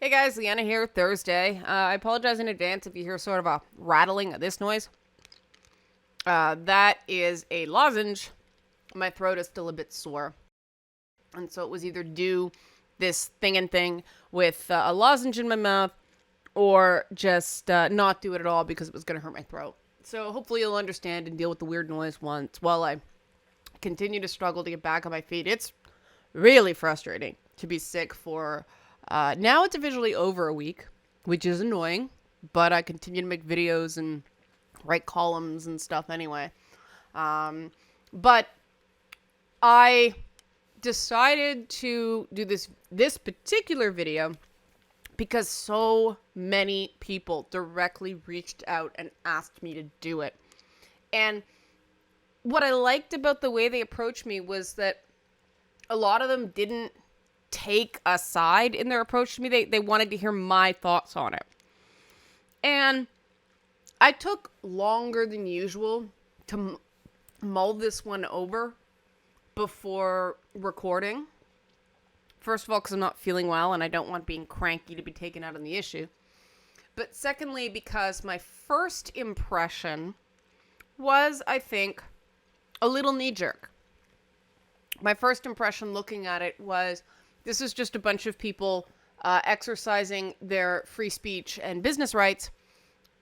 Hey guys, Liana here, Thursday. I apologize in advance if you hear sort of a rattling of this noise. That is a lozenge. My throat is still a bit sore. And so it was either do this thing with a lozenge in my mouth or just not do it at all because it was going to hurt my throat. So hopefully you'll understand and deal with the weird noise once while I continue to struggle to get back on my feet. It's really frustrating to be sick for now it's officially over a week, which is annoying, but I continue to make videos and write columns and stuff anyway. But I decided to do this particular video because so many people directly reached out and asked me to do it. And what I liked about the way they approached me was that a lot of them didn't take a side in their approach to me. They wanted to hear my thoughts on it. And I took longer than usual to mull this one over before recording. First of all, because I'm not feeling well and I don't want being cranky to be taken out on the issue. But secondly, because my first impression was, I think, a little knee-jerk. My first impression looking at it was, this is just a bunch of people exercising their free speech and business rights,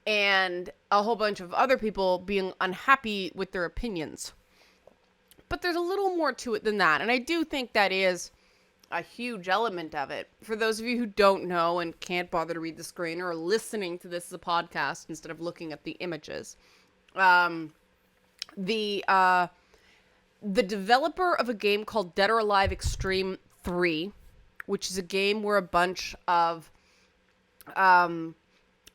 and a whole bunch of other people being unhappy with their opinions. But there's a little more to it than that, and I do think that is a huge element of it. For those of you who don't know and can't bother to read the screen or are listening to this as a podcast instead of looking at the images, the developer of a game called Dead or Alive Extreme 3, which is a game where a bunch of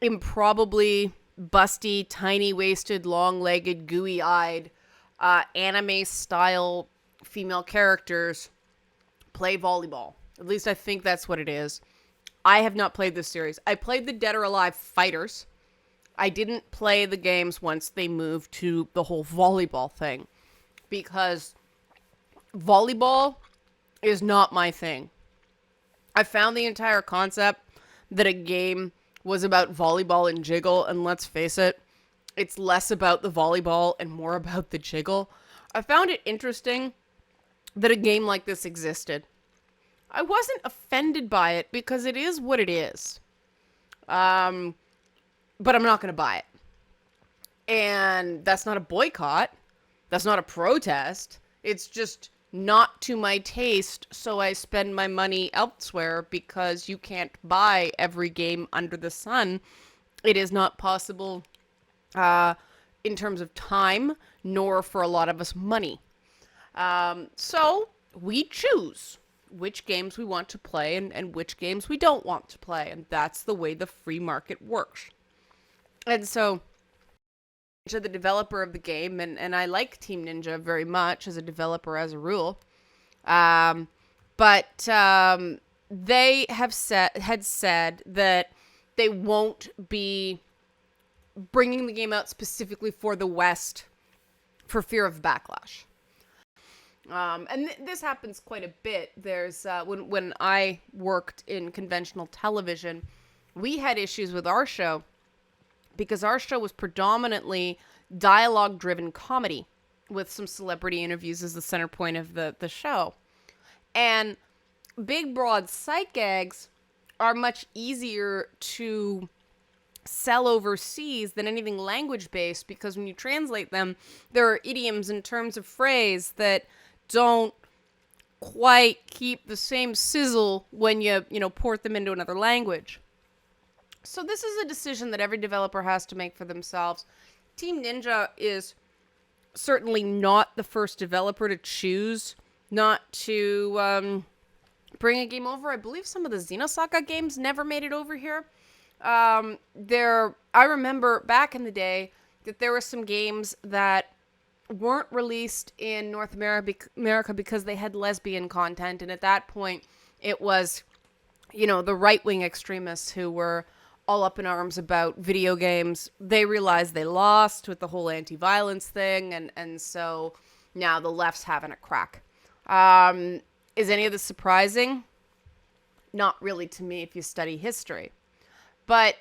improbably busty, tiny-waisted, long-legged, gooey-eyed, anime-style female characters play volleyball. At least I think that's what it is. I have not played this series. I played the Dead or Alive Fighters. I didn't play the games once they moved to the whole volleyball thing, because volleyball is not my thing. I found the entire concept that a game was about volleyball and jiggle, and let's face it, it's less about the volleyball and more about the jiggle. I found it interesting that a game like this existed. I wasn't offended by it because it is what it is. But I'm not going to buy it. And that's not a boycott. That's not a protest. It's just not to my taste, so I spend my money elsewhere because you can't buy every game under the sun. It is not possible in terms of time, nor for a lot of us money. So we choose which games we want to play and which games we don't want to play. And that's the way the free market works. And so the developer of the game, and I like Team Ninja very much as a developer as a rule, but they had said that they won't be bringing the game out specifically for the West for fear of backlash. And this happens quite a bit. There's when I worked in conventional television, we had issues with our show because our show was predominantly dialogue-driven comedy with some celebrity interviews as the center point of the show. And big, broad sight gags are much easier to sell overseas than anything language-based, because when you translate them, there are idioms and terms of phrase that don't quite keep the same sizzle when you port them into another language. So this is a decision that every developer has to make for themselves. Team Ninja is certainly not the first developer to choose not to bring a game over. I believe some of the Xenosaga games never made it over here. I remember back in the day that there were some games that weren't released in North America because they had lesbian content, and at that point it was, the right-wing extremists who were all up in arms about video games. They realized they lost with the whole anti-violence thing, and so now the left's having a crack. Is any of this surprising? not really to me if you study history. But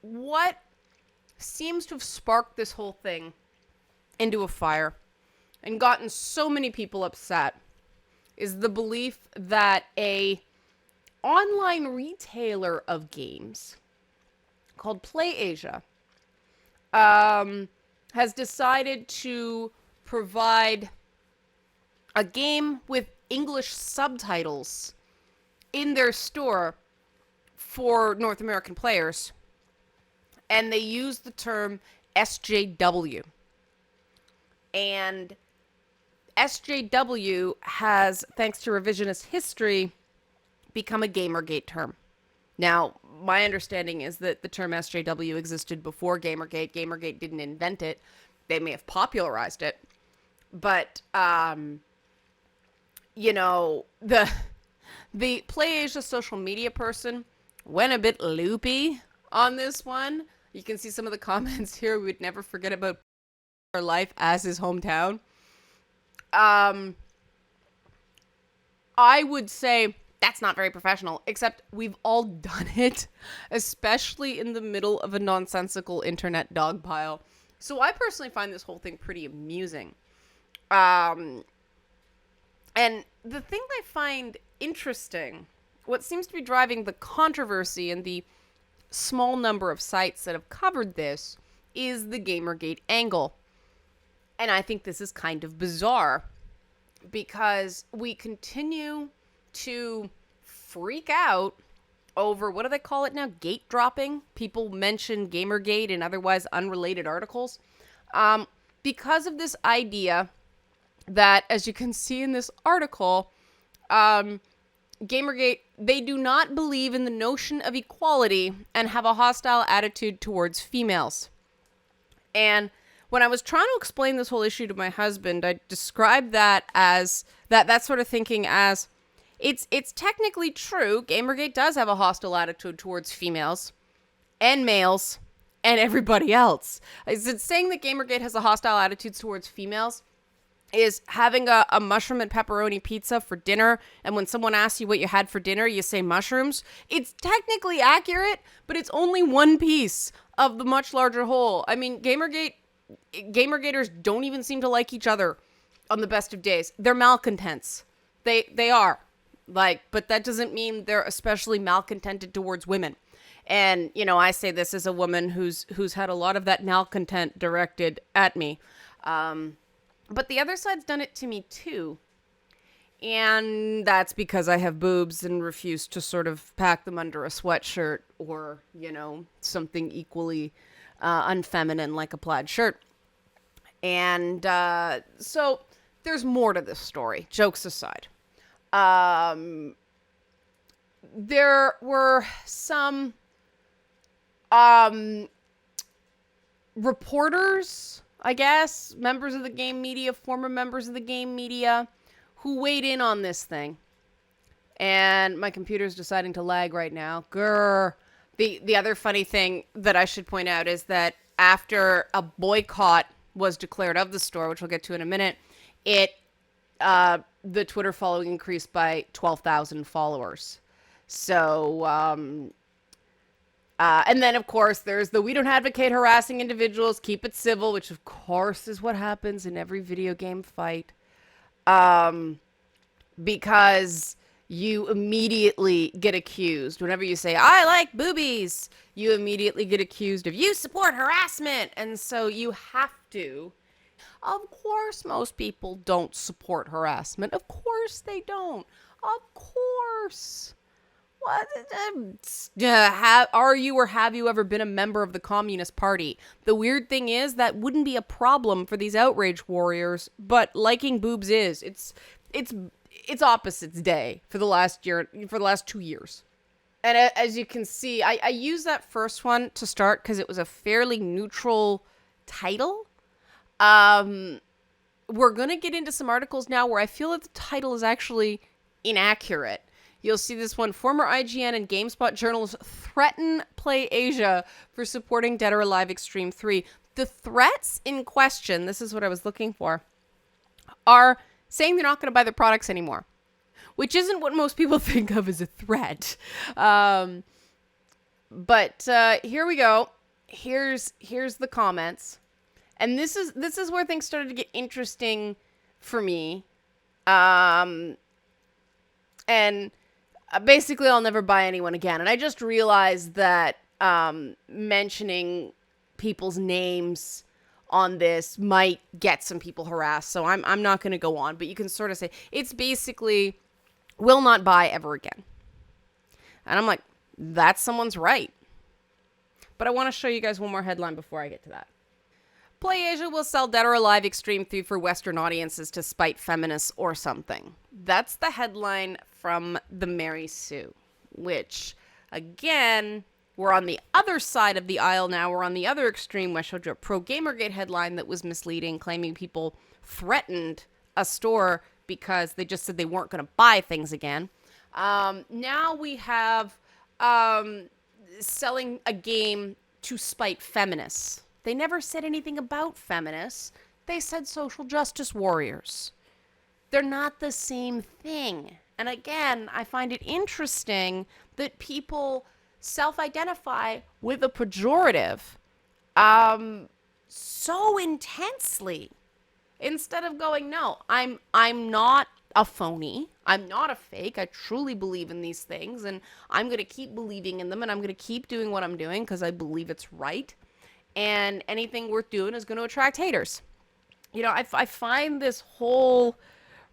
what seems to have sparked this whole thing into a fire and gotten so many people upset is the belief that a online retailer of games called PlayAsia has decided to provide a game with English subtitles in their store for North American players. And they use the term SJW. And SJW has, thanks to revisionist history, become a Gamergate term. Now, my understanding is that the term SJW existed before Gamergate. Gamergate didn't invent it. They may have popularized it. But, you know, the PlayAsia social media person went a bit loopy on this one. You can see some of the comments here. We would never forget about our life as his hometown. I would say that's not very professional, except we've all done it, especially in the middle of a nonsensical internet dogpile. So I personally find this whole thing pretty amusing. And the thing I find interesting, what seems to be driving the controversy and the small number of sites that have covered this, is the Gamergate angle. And I think this is kind of bizarre because we continue to freak out over, what do they call it now? Gate dropping. People mention Gamergate in otherwise unrelated articles. Because of this idea that, as you can see in this article, Gamergate, they do not believe in the notion of equality and have a hostile attitude towards females. And when I was trying to explain this whole issue to my husband, I described that as that sort of thinking as it's technically true. Gamergate does have a hostile attitude towards females and males and everybody else. It's saying that Gamergate has a hostile attitude towards females is having a mushroom and pepperoni pizza for dinner, and when someone asks you what you had for dinner, you say mushrooms. It's technically accurate, but it's only one piece of the much larger whole. I mean, Gamergaters don't even seem to like each other on the best of days. They're malcontents. They are. But that doesn't mean they're especially malcontented towards women. And, you know, I say this as a woman who's had a lot of that malcontent directed at me. But the other side's done it to me too. And that's because I have boobs and refuse to sort of pack them under a sweatshirt or, you know, something equally unfeminine like a plaid shirt. And so there's more to this story, jokes aside. There were some reporters, I guess, members of the game media, former members of the game media, who weighed in on this thing. And my computer's deciding to lag right now. Grr. The other funny thing that I should point out is that after a boycott was declared of the store, which we'll get to in a minute, the Twitter following increased by 12,000 followers. So, and then, of course, there's the we don't advocate harassing individuals, keep it civil, which, of course, is what happens in every video game fight. Because you immediately get accused. Whenever you say, I like boobies, you immediately get accused of, you support harassment. And so you have to. Of course, most people don't support harassment. Of course they don't. Of course. What? Are you or have you ever been a member of the Communist Party? The weird thing is that wouldn't be a problem for these outrage warriors, but liking boobs is. It's opposites day for the last 2 years. And as you can see, I used that first one to start because it was a fairly neutral title. We're going to get into some articles now where I feel that the title is actually inaccurate. You'll see this one. Former IGN and GameSpot journalists threaten PlayAsia for supporting Dead or Alive Extreme 3. The threats in question, this is what I was looking for, are saying they're not going to buy their products anymore. which isn't what most people think of as a threat. But here we go. Here's the comments. And this is where things started to get interesting for me. And basically I'll never buy anyone again. And I just realized that mentioning people's names on this might get some people harassed. So I'm not going to go on, but you can sort of say it's basically will not buy ever again. And I'm like, that's someone's right. But I want to show you guys one more headline before I get to that. PlayAsia will sell Dead or Alive Extreme 3 for Western audiences to spite feminists or something. That's the headline from the Mary Sue, which, again, we're on the other side of the aisle now. We're on the other extreme. I showed you a pro-Gamergate headline that was misleading, claiming people threatened a store because they just said they weren't going to buy things again. Now we have selling a game to spite feminists. They never said anything about feminists. They said social justice warriors. They're not the same thing. And again, I find it interesting that people self-identify with a pejorative so intensely instead of going, no, I'm not a phony. I'm not a fake. I truly believe in these things, and I'm going to keep believing in them, and I'm going to keep doing what I'm doing because I believe it's right. And anything worth doing is going to attract haters. You know, I find this whole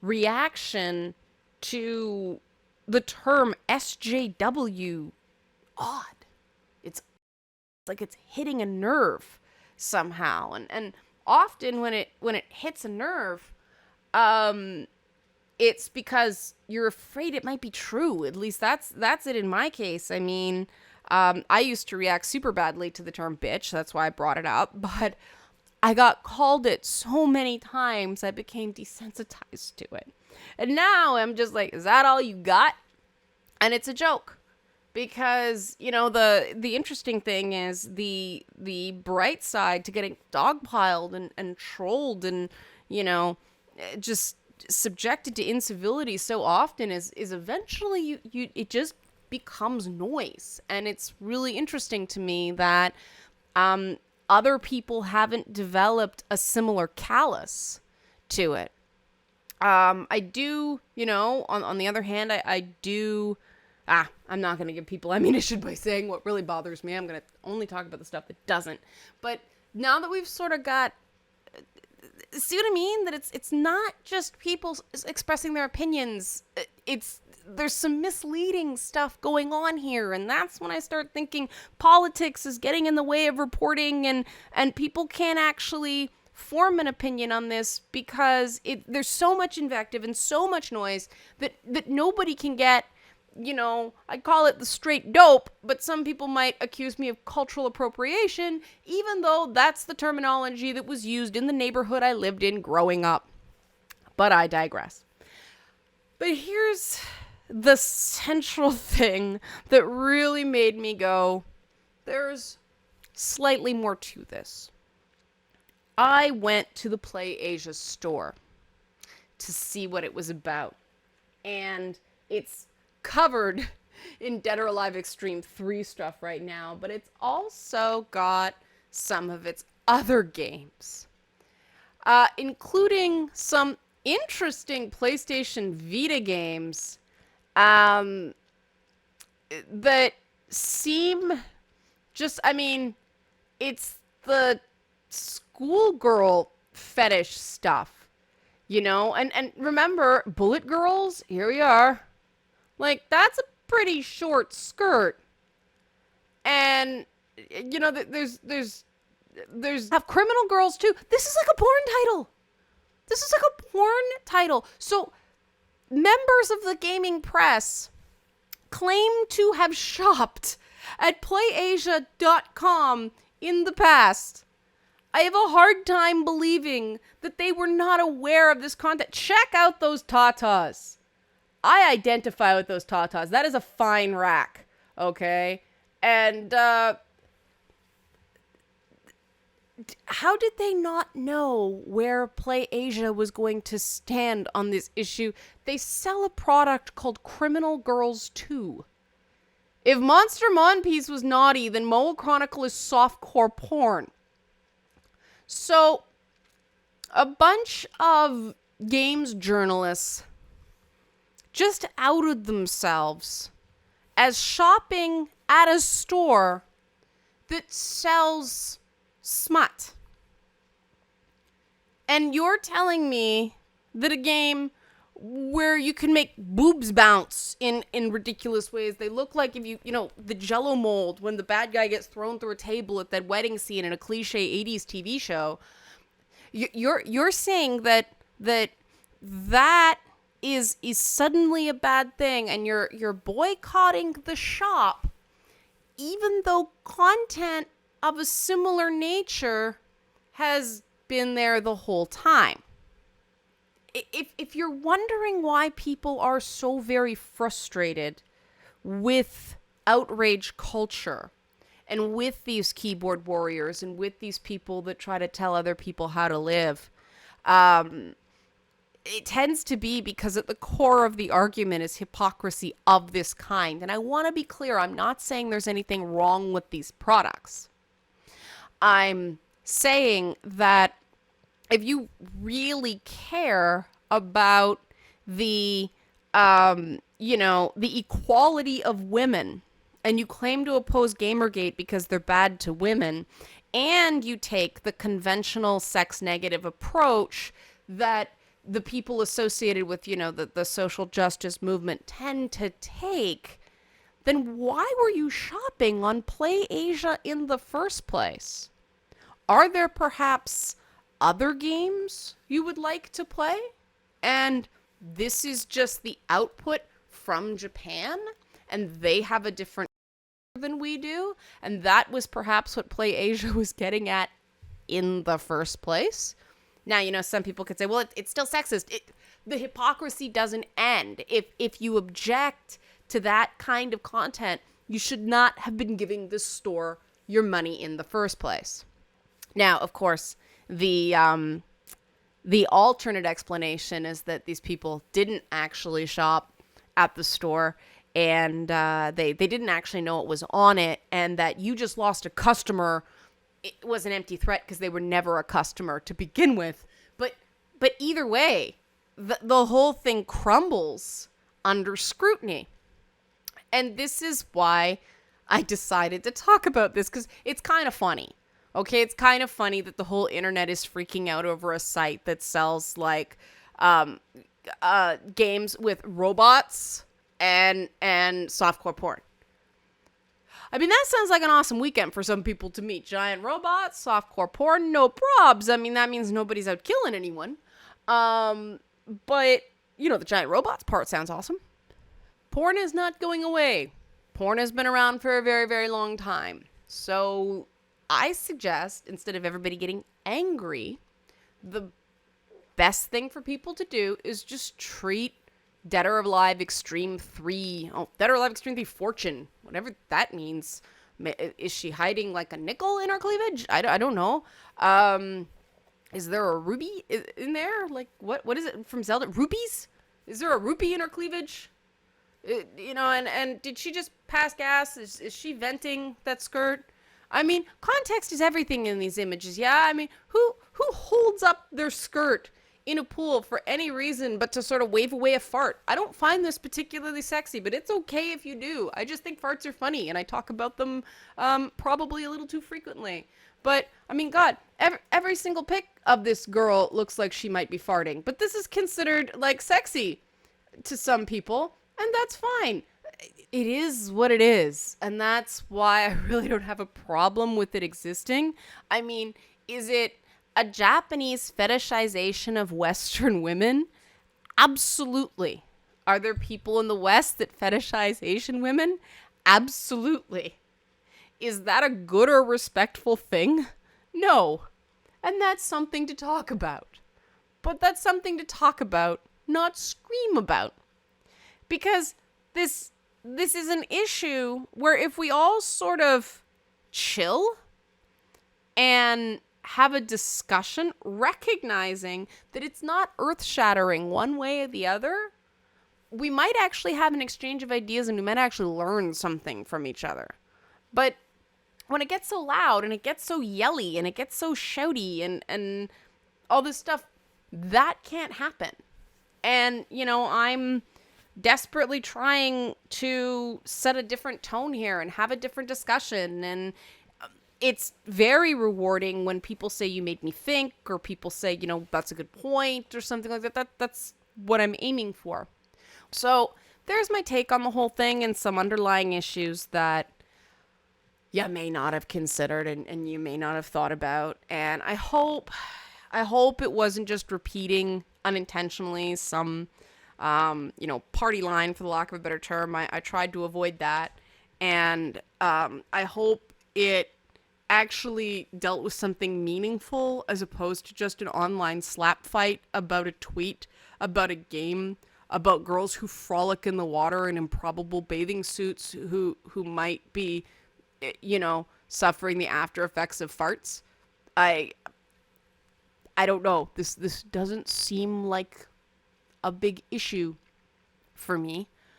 reaction to the term SJW odd. It's like it's hitting a nerve somehow. And often when it hits a nerve, it's because you're afraid it might be true. At least that's it in my case. I mean, I used to react super badly to the term bitch. That's why I brought it up. But I got called it so many times, I became desensitized to it. And now I'm just like, is that all you got? And it's a joke. Because, you know, the interesting thing is the bright side to getting dogpiled and trolled and, you know, just subjected to incivility so often is eventually it just becomes noise. And it's really interesting to me that other people haven't developed a similar callus to it. I do, you know, on the other hand, I do, I'm not going to give people ammunition by saying what really bothers me. I'm going to only talk about the stuff that doesn't. But now that we've sort of got, see what I mean? That it's not just people expressing their opinions. There's some misleading stuff going on here. And that's when I start thinking politics is getting in the way of reporting and people can't actually form an opinion on this because there's so much invective and so much noise that nobody can get, you know, I call it the straight dope, but some people might accuse me of cultural appropriation, even though that's the terminology that was used in the neighborhood I lived in growing up. But I digress. But here's the central thing that really made me go, there's slightly more to this. I went to the PlayAsia store to see what it was about. And it's covered in Dead or Alive Extreme 3 stuff right now, but it's also got some of its other games, including some interesting PlayStation Vita games that seem just, I mean, it's the schoolgirl fetish stuff, you know? And remember, Bullet Girls, here we are. Like, that's a pretty short skirt. And, you know, there's have criminal girls too. This is like a porn title. This is like a porn title. So members of the gaming press claim to have shopped at PlayAsia.com in the past. I have a hard time believing that they were not aware of this content. Check out those tatas. I identify with those tatas. That is a fine rack, okay? And how did they not know where Play Asia was going to stand on this issue? They sell a product called Criminal Girls 2. If Monster Monpiece was naughty, then Mole Chronicle is softcore porn. So, a bunch of games journalists just outed themselves as shopping at a store that sells smut. And you're telling me that a game where you can make boobs bounce in ridiculous ways. They look like if you know, the Jell-O mold when the bad guy gets thrown through a table at that wedding scene in a cliche 80s TV show. You're saying that is suddenly a bad thing, and you're boycotting the shop, even though content of a similar nature has been there the whole time. If you're wondering why people are so very frustrated with outrage culture and with these keyboard warriors and with these people that try to tell other people how to live, it tends to be because at the core of the argument is hypocrisy of this kind. And I want to be clear, I'm not saying there's anything wrong with these products. I'm saying that if you really care about the, the equality of women, and you claim to oppose Gamergate because they're bad to women, and you take the conventional sex negative approach that the people associated with, the social justice movement tend to take, then why were you shopping on Play Asia in the first place? Are there perhaps other games you would like to play? And this is just the output from Japan, and they have a different than we do, and that was perhaps what Play Asia was getting at in the first place. Now, some people could say, well, it's still sexist. The hypocrisy doesn't end. If you object to that kind of content, you should not have been giving this store your money in the first place. Now, of course, the alternate explanation is that these people didn't actually shop at the store, and they didn't actually know it was on it, and that you just lost a customer. It was an empty threat because they were never a customer to begin with. But either way, the whole thing crumbles under scrutiny. And this is why I decided to talk about this, because it's kind of funny. Okay, it's kind of funny that the whole internet is freaking out over a site that sells like games with robots and softcore porn. I mean, that sounds like an awesome weekend for some people to meet. Giant robots, softcore porn, no probs. I mean, that means nobody's out killing anyone. But, the giant robots part sounds awesome. Porn is not going away. Porn has been around for a very, very long time. So I suggest, instead of everybody getting angry, the best thing for people to do is just treat Dead or Alive Extreme 3, Dead or Alive Extreme 3 Fortune, whatever that means. Is she hiding like a nickel in her cleavage? I don't know. Is there a ruby in there? Like, what is it from Zelda? Rupees? Is there a rupee in her cleavage? And did she just pass gas? Is she venting that skirt? I mean, context is everything in these images, yeah? I mean, who holds up their skirt in a pool for any reason but to sort of wave away a fart? I don't find this particularly sexy, but it's okay if you do. I just think farts are funny, and I talk about them probably a little too frequently. But, I mean, God, every single pic of this girl looks like she might be farting. But this is considered, like, sexy to some people, and that's fine. It is what it is, and that's why I really don't have a problem with it existing. I mean, is it a Japanese fetishization of Western women? Absolutely. Are there people in the West that fetishize Asian women? Absolutely. Is that a good or respectful thing? No. And that's something to talk about. But that's something to talk about, not scream about. Because this is an issue where if we all sort of chill and have a discussion, recognizing that it's not earth-shattering one way or the other. We might actually have an exchange of ideas and we might actually learn something from each other. But when it gets so loud and it gets so yelly and it gets so shouty and all this stuff, that can't happen. And, I'm desperately trying to set a different tone here and have a different discussion. And it's very rewarding when people say you made me think, or people say, that's a good point or something like that. That's what I'm aiming for. So there's my take on the whole thing and some underlying issues that you may not have considered and you may not have thought about. And I hope it wasn't just repeating unintentionally some, party line, for the lack of a better term. I tried to avoid that. And I hope it actually dealt with something meaningful as opposed to just an online slap fight about a tweet, about a game, about girls who frolic in the water in improbable bathing suits who might be, suffering the after effects of farts. I don't know. This doesn't seem like a big issue for me.